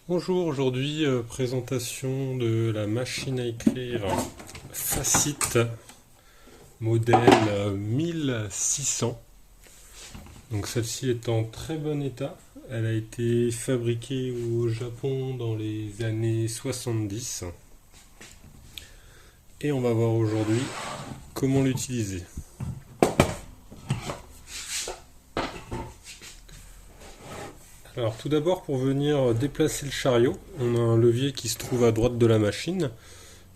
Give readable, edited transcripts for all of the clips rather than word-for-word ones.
Bonjour, aujourd'hui présentation de la machine à écrire Facit modèle 1600. Donc celle-ci est en très bon état. Elle a été fabriquée au Japon dans les années 70. Et on va voir aujourd'hui comment l'utiliser. Alors tout d'abord, pour venir déplacer le chariot, on a un levier qui se trouve à droite de la machine.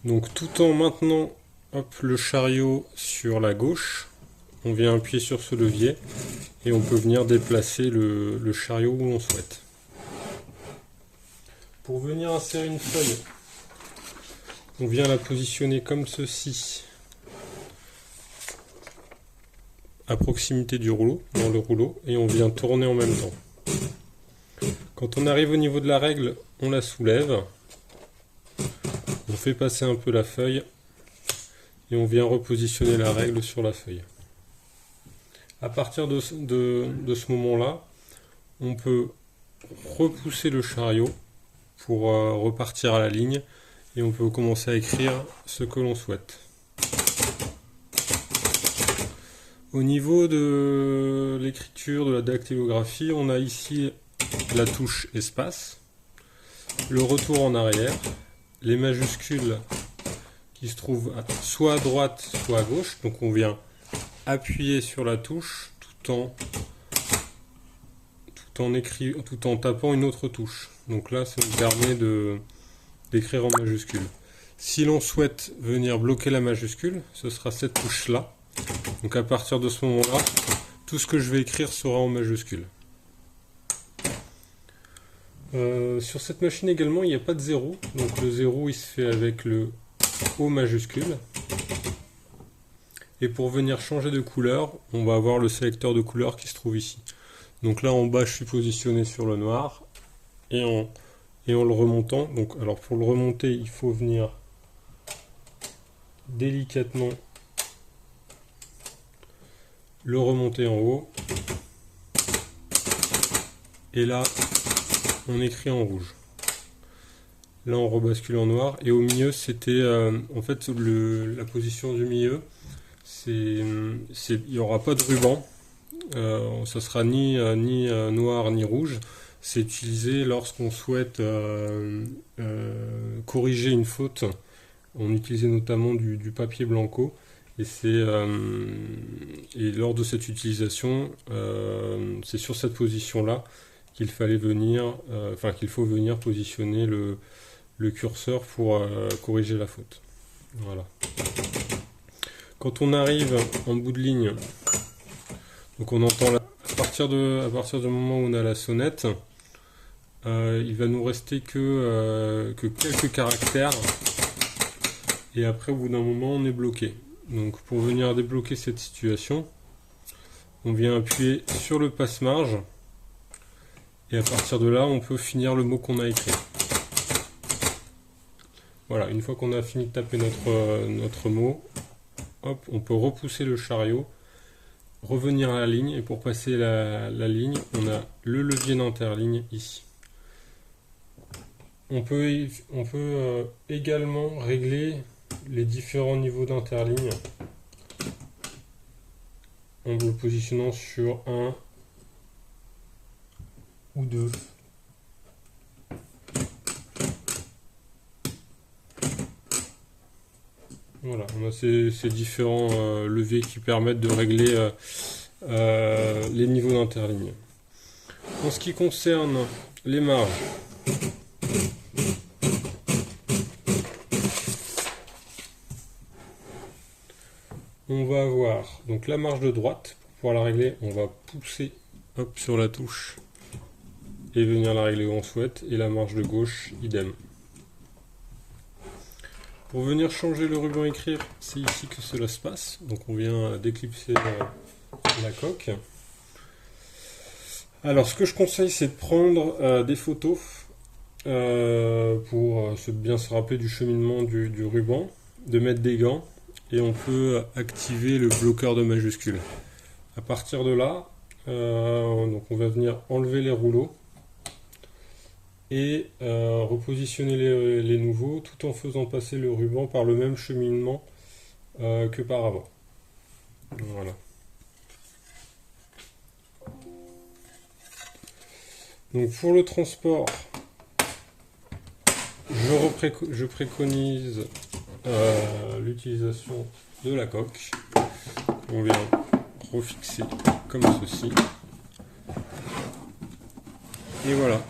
Donc tout en maintenant le chariot sur la gauche, on vient appuyer sur ce levier et on peut venir déplacer le chariot où on souhaite. Pour venir insérer une feuille, on vient la positionner comme ceci à proximité du rouleau, dans le rouleau, et on vient tourner en même temps. Quand on arrive au niveau de la règle, on la soulève, on fait passer un peu la feuille et on vient repositionner la règle sur la feuille. À partir de ce moment-là, on peut repousser le chariot pour repartir à la ligne et on peut commencer à écrire ce que l'on souhaite. Au niveau de l'écriture, de la dactylographie, on a ici la touche espace, le retour en arrière, les majuscules qui se trouvent soit à droite soit à gauche, donc on vient appuyer sur la touche tout en tapant une autre touche. Donc là, ça nous permet d'écrire en majuscule. Si l'on souhaite venir bloquer la majuscule, ce sera cette touche là. Donc à partir de ce moment-là, tout ce que je vais écrire sera en majuscule. Sur cette machine également, il n'y a pas de zéro. Donc le zéro, il se fait avec le O majuscule. Et pour venir changer de couleur, on va avoir le sélecteur de couleur qui se trouve ici. Donc là en bas, je suis positionné sur le noir. Et en le remontant, alors pour le remonter, il faut venir délicatement le remonter en haut. Et là, on écrit en rouge. Là, on rebascule en noir. Et au milieu, c'était en fait la position du milieu. Il n'y aura pas de ruban. Ça sera ni noir ni rouge. C'est utilisé lorsqu'on souhaite corriger une faute. On utilisait notamment du papier blanco. Et lors de cette utilisation, c'est sur cette position-là qu'il faut venir positionner le curseur pour corriger la faute. Voilà. Quand on arrive en bout de ligne, donc on entend à partir du moment où on a la sonnette, il va nous rester que quelques caractères et après au bout d'un moment on est bloqué. Donc pour venir débloquer cette situation, on vient appuyer sur le passe-marge et à partir de là on peut finir le mot qu'on a écrit. Voilà, une fois qu'on a fini de taper notre mot, hop, on peut repousser le chariot, revenir à la ligne, et pour passer la ligne, on a le levier d'interligne ici. On peut également régler les différents niveaux d'interligne en le positionnant sur 1 ou 2. Voilà, on a ces différents leviers qui permettent de régler les niveaux d'interligne. En ce qui concerne les marges, on va avoir donc la marge de droite. Pour pouvoir la régler, on va pousser sur la touche et venir la régler où on souhaite, et la marge de gauche, idem. Pour venir changer le ruban écrire, c'est ici que cela se passe. Donc on vient déclipser la coque. Alors ce que je conseille, c'est de prendre des photos pour bien se rappeler du cheminement du ruban, de mettre des gants, et on peut activer le bloqueur de majuscules. À partir de là, donc on va venir enlever les rouleaux et repositionner les nouveaux tout en faisant passer le ruban par le même cheminement que par avant. Voilà. Donc pour le transport, je préconise l'utilisation de la coque. On vient refixer comme ceci. Et voilà.